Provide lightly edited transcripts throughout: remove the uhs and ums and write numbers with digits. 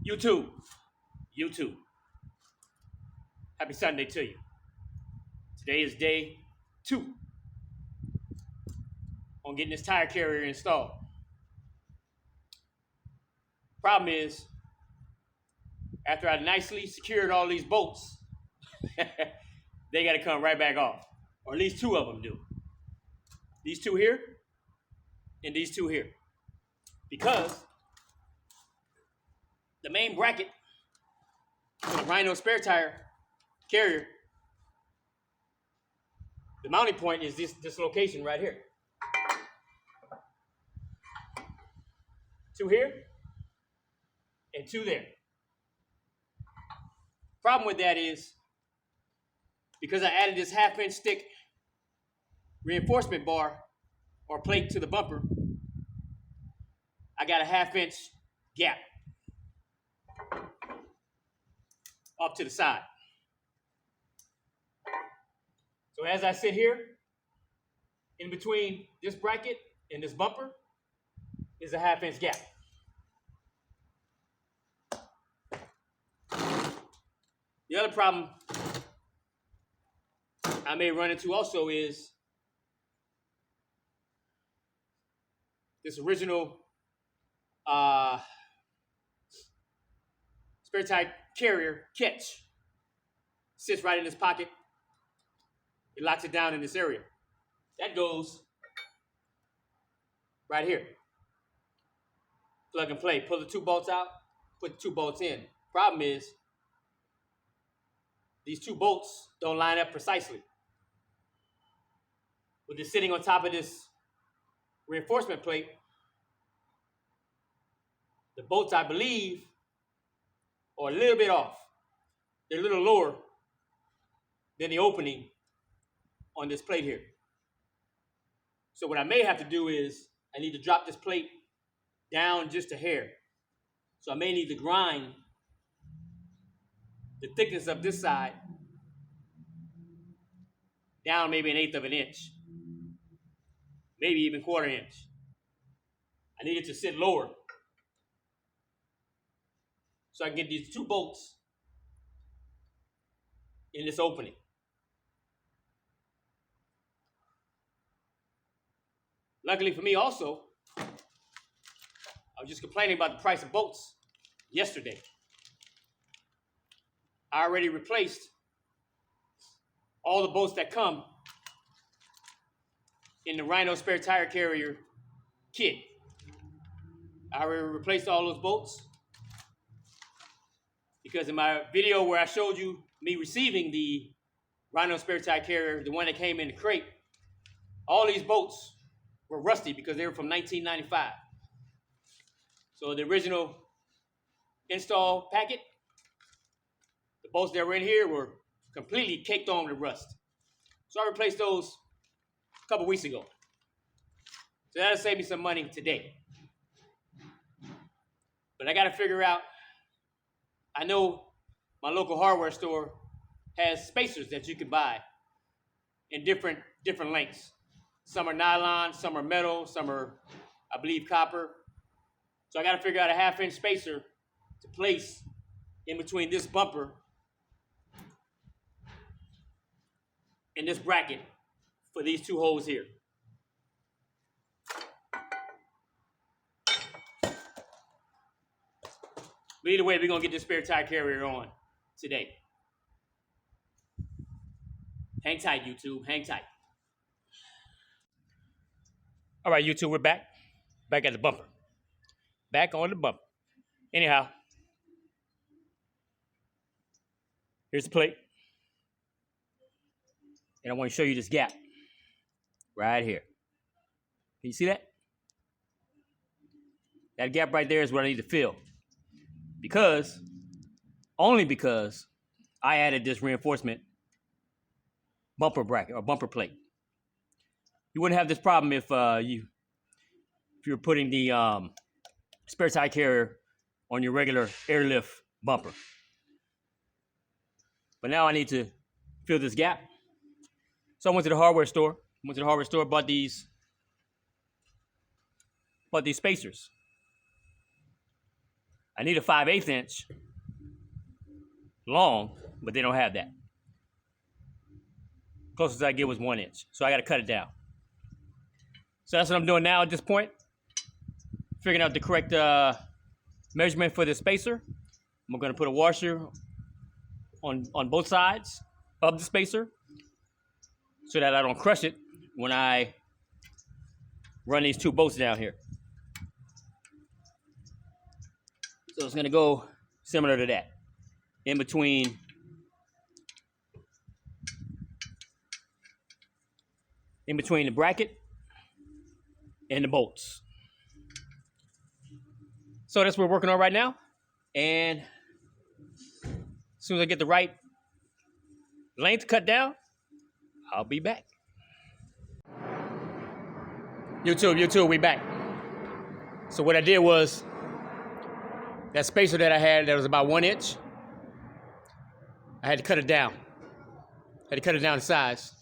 YouTube, happy Sunday to you. Today is day 2 on getting this tire carrier installed. Problem is, after I nicely secured all these bolts, they got to come right back off, or at least 2 of them do. These 2 here, and these 2 here, because the main bracket for the Rhino spare tire carrier, the mounting point is this location right here. 2 here and 2 there. Problem with that is, because I added this 1/2-inch thick reinforcement bar or plate to the bumper, I got a 1/2-inch gap off to the side. So as I sit here, in between this bracket and this bumper is a 1/2-inch gap. The other problem I may run into also is this original spare tire carrier Hitch sits right in this pocket. It locks it down in this area. That goes right here. Plug and play. Pull the 2 bolts out, put the 2 bolts in. Problem is, these 2 bolts don't line up precisely. With it sitting on top of this reinforcement plate, the bolts, I believe, are a little bit off. They're a little lower than the opening on this plate here. So what I may have to do is, I need to drop this plate down just a hair. So I may need to grind the thickness of this side down maybe 1/8 of an inch, maybe even 1/4 inch. I need it to sit lower so I can get these 2 bolts in this opening. Luckily for me also, I was just complaining about the price of bolts yesterday. I already replaced all the bolts that come in the Rhino spare tire carrier kit. I already replaced all those bolts because in my video where I showed you me receiving the Rhino spare tire carrier, the one that came in the crate, all these bolts were rusty because they were from 1995. So the original install packet, the bolts that were in here were completely caked on with rust. So I replaced those a couple weeks ago. So that'll save me some money today. But I got to figure out, I know my local hardware store has spacers that you can buy in different lengths. Some are nylon, some are metal, some are, I believe, copper. So I got to figure out a 1/2-inch spacer to place in between this bumper and this bracket for these 2 holes here. But either way, we're going to get this spare tire carrier on today. Hang tight, YouTube. Hang tight. All right, YouTube, we're back. Back at the bumper. Back on the bumper. Anyhow, here's the plate. And I want to show you this gap right here. Can you see that? That gap right there is what I need to fill. Only because I added this reinforcement bumper bracket or bumper plate. You wouldn't have this problem if you were putting the spare tire carrier on your regular airlift bumper. But now I need to fill this gap. So I went to the hardware store. Bought these spacers. I need a 5/8 inch long, but they don't have that. Closest I get was 1 inch. So I got to cut it down. So that's what I'm doing now at this point. Figuring out the correct measurement for the spacer. I'm going to put a washer on both sides of the spacer so that I don't crush it when I run these two bolts down here. So it's going to go similar to that. In between the bracket and the bolts. So that's what we're working on right now. And as soon as I get the right length cut down, I'll be back. YouTube, we back. So what I did was, that spacer that I had that was about 1 inch, I had to cut it down. I had to cut it down to size.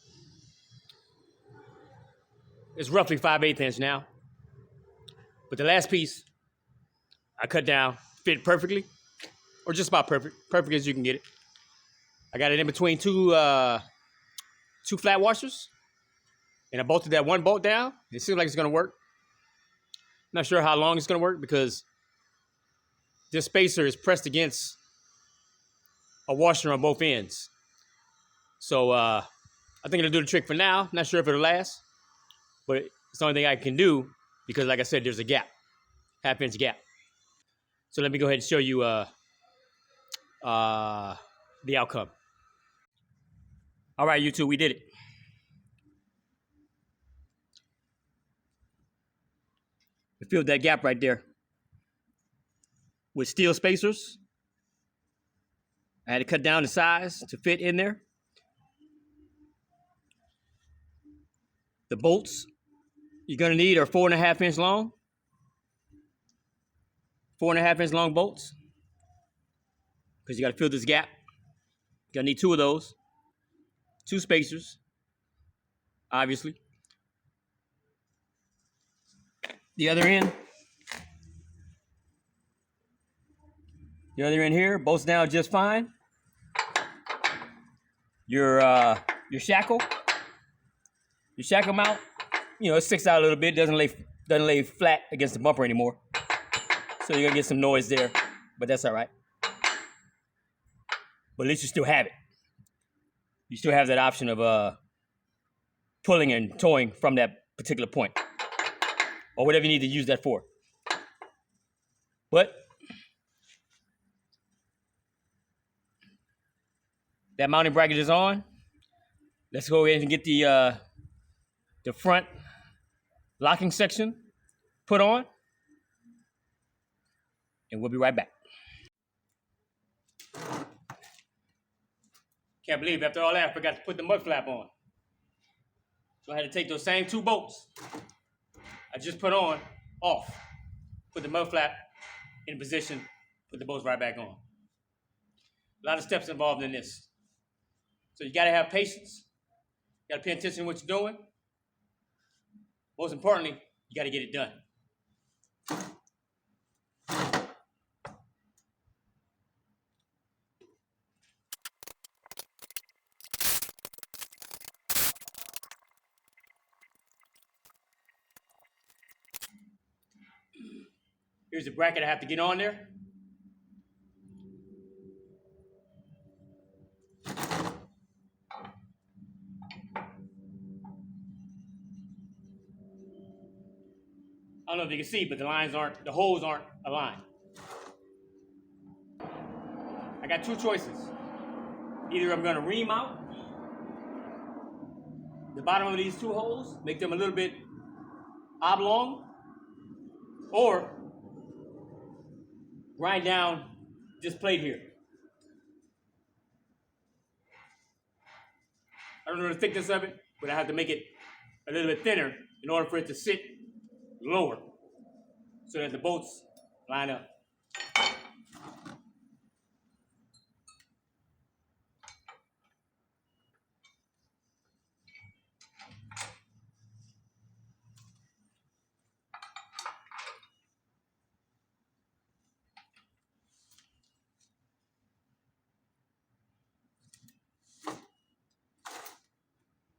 It's roughly 5/8 inch now. But the last piece I cut down fit perfectly, or just about perfect as you can get it. I got it in between two flat washers, and I bolted that one bolt down. It seems like it's gonna work. Not sure how long it's gonna work because this spacer is pressed against a washer on both ends. So I think it'll do the trick for now. Not sure if it'll last, but it's the only thing I can do because, like I said, there's a gap, 1/2 inch gap. So let me go ahead and show you the outcome. All right, YouTube, we did it. We filled that gap right there with steel spacers. I had to cut down the size to fit in there. The bolts you're gonna need are 4.5 inch long. 4.5 inch long bolts. Because you gotta fill this gap. You're gonna need 2 of those. 2 spacers, obviously. The other end here bolts down just fine. Your shackle mount, it sticks out a little bit. Doesn't lay flat against the bumper anymore. So you're gonna get some noise there, but that's all right. But at least you still have it. You still have that option of pulling and towing from that particular point, or whatever you need to use that for. But that mounting bracket is on. Let's go ahead and get the front locking section put on, and we'll be right back. Can't believe after all that I forgot to put the mud flap on. So I had to take those same 2 bolts I just put on off, put the mud flap in position, put the bolts right back on. A lot of steps involved in this. So you gotta have patience. You gotta pay attention to what you're doing. Most importantly, you gotta get it done. Here's the bracket I have to get on there. I don't know if you can see, but the holes aren't aligned. I got 2 choices. Either I'm gonna remount the bottom of these 2 holes, make them a little bit oblong, or grind down this plate here. I don't know the thickness of it, but I have to make it a little bit thinner in order for it to sit lower so that the bolts line up.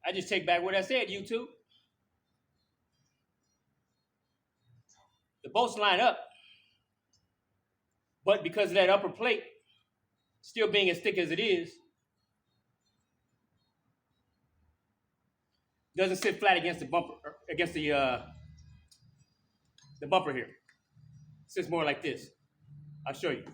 I just take back what I said, YouTube. The bolts line up, but because of that upper plate still being as thick as it is, doesn't sit flat against the bumper, against the bumper here. It sits more like this. I'll show you.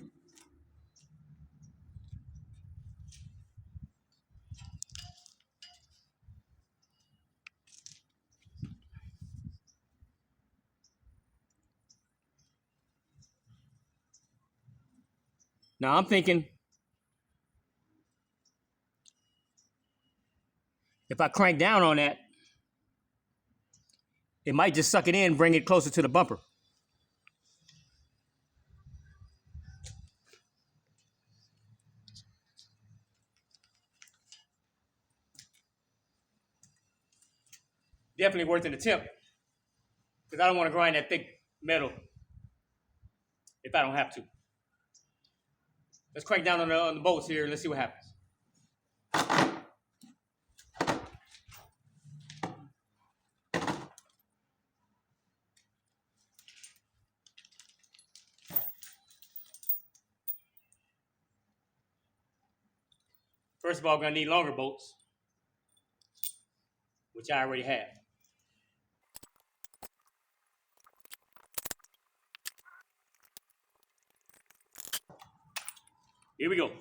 Now I'm thinking, if I crank down on that, it might just suck it in, bring it closer to the bumper. Definitely worth an attempt, because I don't want to grind that thick metal if I don't have to. Let's crank down on the bolts here and let's see what happens. First of all, I'm going to need longer bolts, which I already have. Here we go.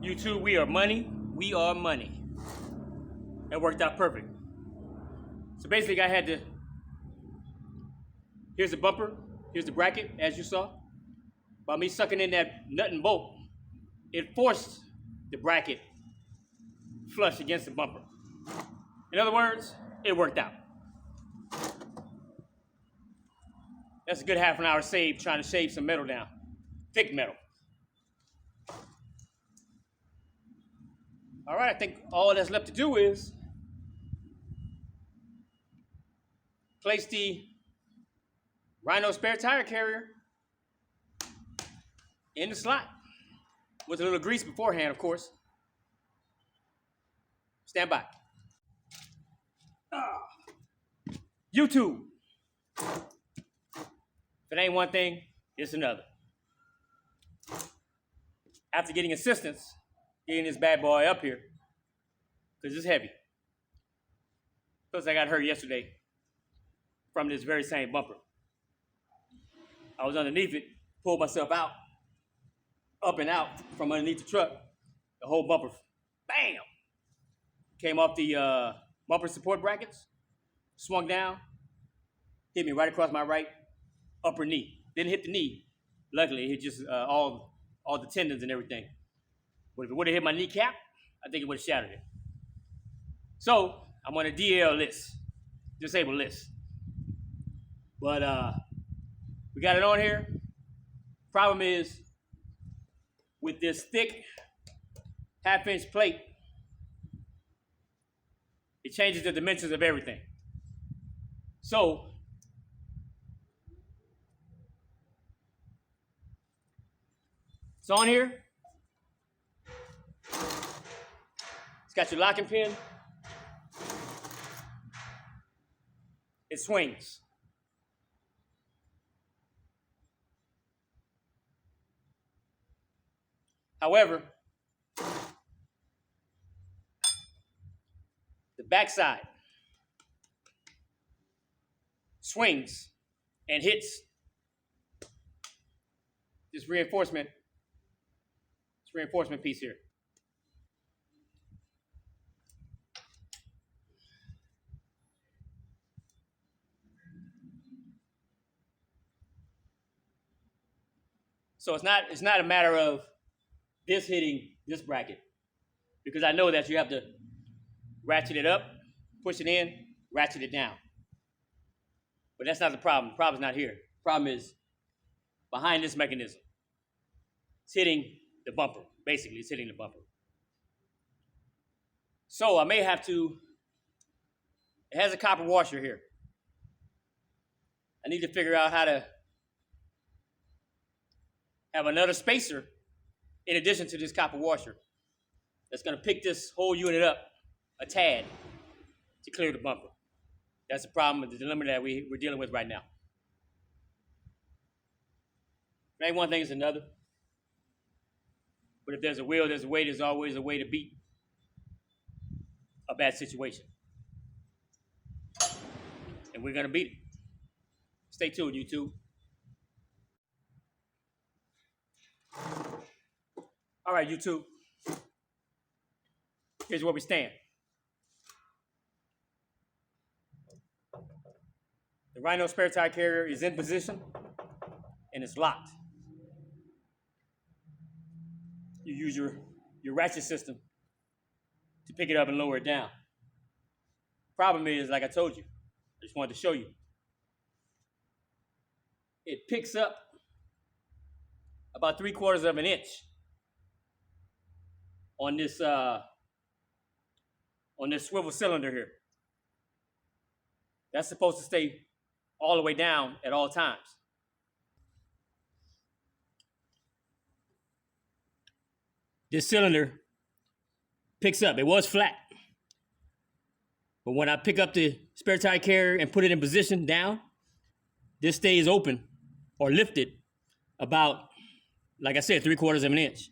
YouTube, we are money. We are money. That worked out perfect. So basically, I had to. Here's the bumper. Here's the bracket, as you saw. By me sucking in that nut and bolt, it forced the bracket flush against the bumper. In other words, it worked out. That's a good half an hour saved trying to shave some metal down. Thick metal. All right, I think all that's left to do is place the Rhino spare tire carrier in the slot with a little grease beforehand, of course. Stand by. YouTube. If it ain't one thing, it's another. After getting assistance, getting this bad boy up here, because it's heavy. Plus, I got hurt yesterday from this very same bumper. I was underneath it, pulled myself out, up and out from underneath the truck. The whole bumper, bam, came off the bumper support brackets, swung down, hit me right across my right upper knee. Didn't hit the knee. Luckily, it hit just all the tendons and everything. But if it would have hit my kneecap, I think it would have shattered it. So I'm on a DL list, disabled list. But we got it on here. Problem is, with this thick half-inch plate, it changes the dimensions of everything. So it's on here. It's got your locking pin. It swings. However, the backside swings and hits this reinforcement piece here. So it's not a matter of this hitting this bracket, because I know that you have to ratchet it up, push it in, ratchet it down. But that's not the problem. The problem's not here. The problem is behind this mechanism. It's hitting the bumper. Basically, it's hitting the bumper. So I may have to, it has a copper washer here. I need to figure out how to have another spacer in addition to this copper washer that's going to pick this whole unit up a tad to clear the bumper. That's the problem, the dilemma that we're dealing with right now. Maybe one thing is another. But if there's a will, there's a way. There's always a way to beat a bad situation. And we're going to beat it. Stay tuned, YouTube. All right, YouTube. Here's where we stand. The Rhino spare tire carrier is in position and it's locked. You use your ratchet system to pick it up and lower it down. Problem is, like I told you, I just wanted to show you. It picks up about 3/4 of an inch on this swivel cylinder here. That's supposed to stay all the way down at all times. This cylinder picks up. It was flat. But when I pick up the spare tire carrier and put it in position down, this stays open or lifted about, like I said, 3/4 of an inch.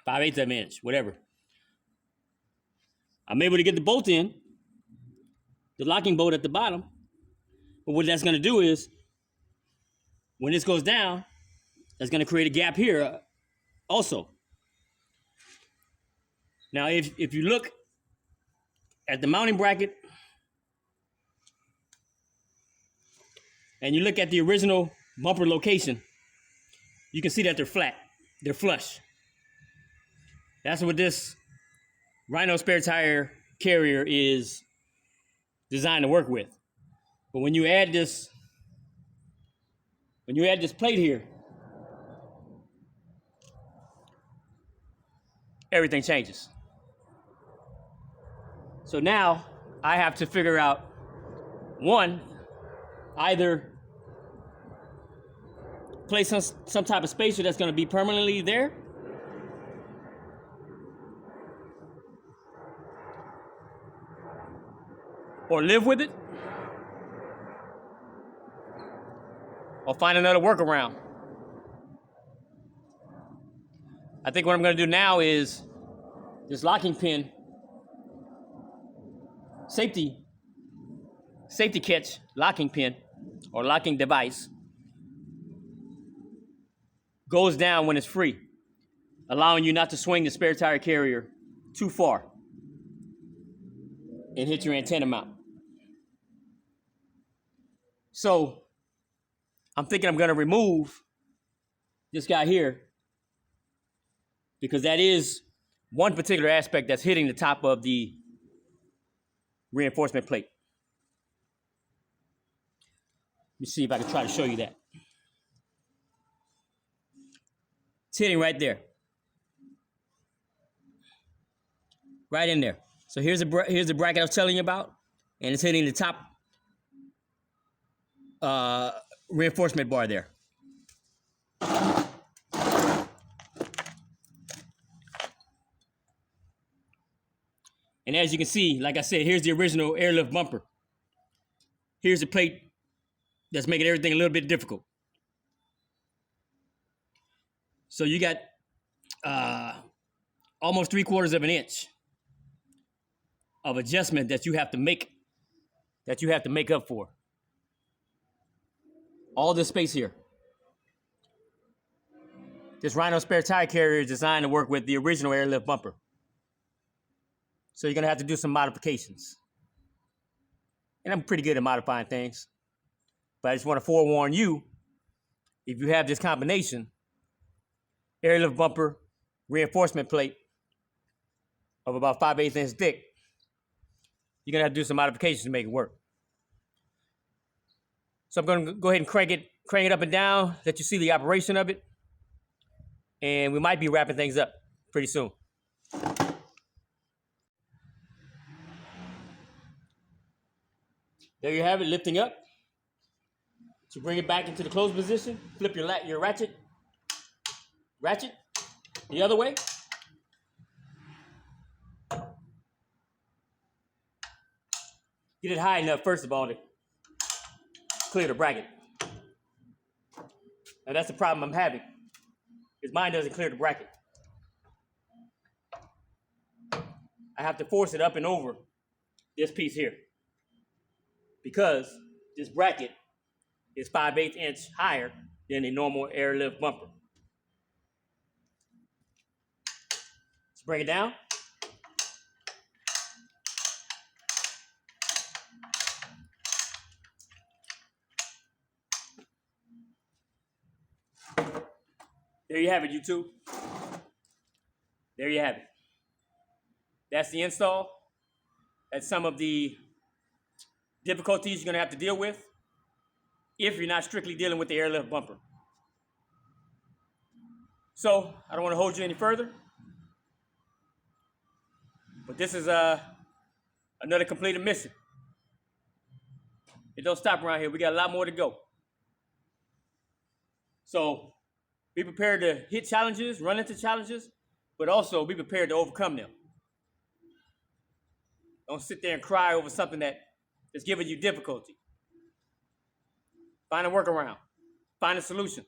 5/8 of an inch, whatever. I'm able to get the bolt in, the locking bolt at the bottom. But what that's going to do is, when this goes down, that's going to create a gap here also. Now, if you look at the mounting bracket and you look at the original bumper location, you can see that they're flat. They're flush. That's what this Rhino spare tire carrier is designed to work with. But when you add this plate here, everything changes. So now I have to figure out, one, either place some type of spacer that's going to be permanently there, or live with it, or find another workaround. I think what I'm going to do now is this locking pin, safety catch locking pin or locking device, goes down when it's free, allowing you not to swing the spare tire carrier too far and hit your antenna mount. So I'm thinking I'm going to remove this guy here, because that is one particular aspect that's hitting the top of the reinforcement plate. Let me see if I can try to show you that. It's hitting right there. Right in there. So here's the bracket I was telling you about, and it's hitting the top reinforcement bar there. And as you can see, like I said, here's the original airlift bumper. Here's the plate that's making everything a little bit difficult. So you got almost 3/4 of an inch of adjustment that you have to make up for. All this space here. This Rhino spare tire carrier is designed to work with the original airlift bumper. So you're gonna have to do some modifications. And I'm pretty good at modifying things. But I just want to forewarn you, if you have this combination, airlift bumper, reinforcement plate of about 5/8 inch thick, you're gonna have to do some modifications to make it work. So I'm gonna go ahead and crank it up and down, let you see the operation of it. And we might be wrapping things up pretty soon. There you have it, lifting up. To bring it back into the closed position, flip your ratchet the other way. Get it high enough, first of all, to clear the bracket. Now that's the problem I'm having, is mine doesn't clear the bracket. I have to force it up and over this piece here, because this bracket is 5/8 inch higher than a normal airlift bumper. Let's bring it down. There you have it, YouTube. There you have it. That's the install. That's some of the difficulties you're gonna have to deal with if you're not strictly dealing with the airlift bumper. So, I don't want to hold you any further, but this is another completed mission. It don't stop around here. We got a lot more to go. So, be prepared to hit challenges, run into challenges, but also be prepared to overcome them. Don't sit there and cry over something that's giving you difficulty. Find a workaround. Find a solution.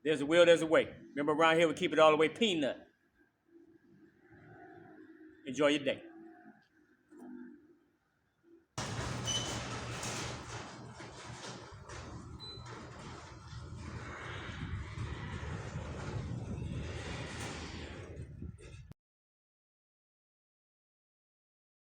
There's a will, there's a way. Remember, around here we keep it all the way peanut. Enjoy your day.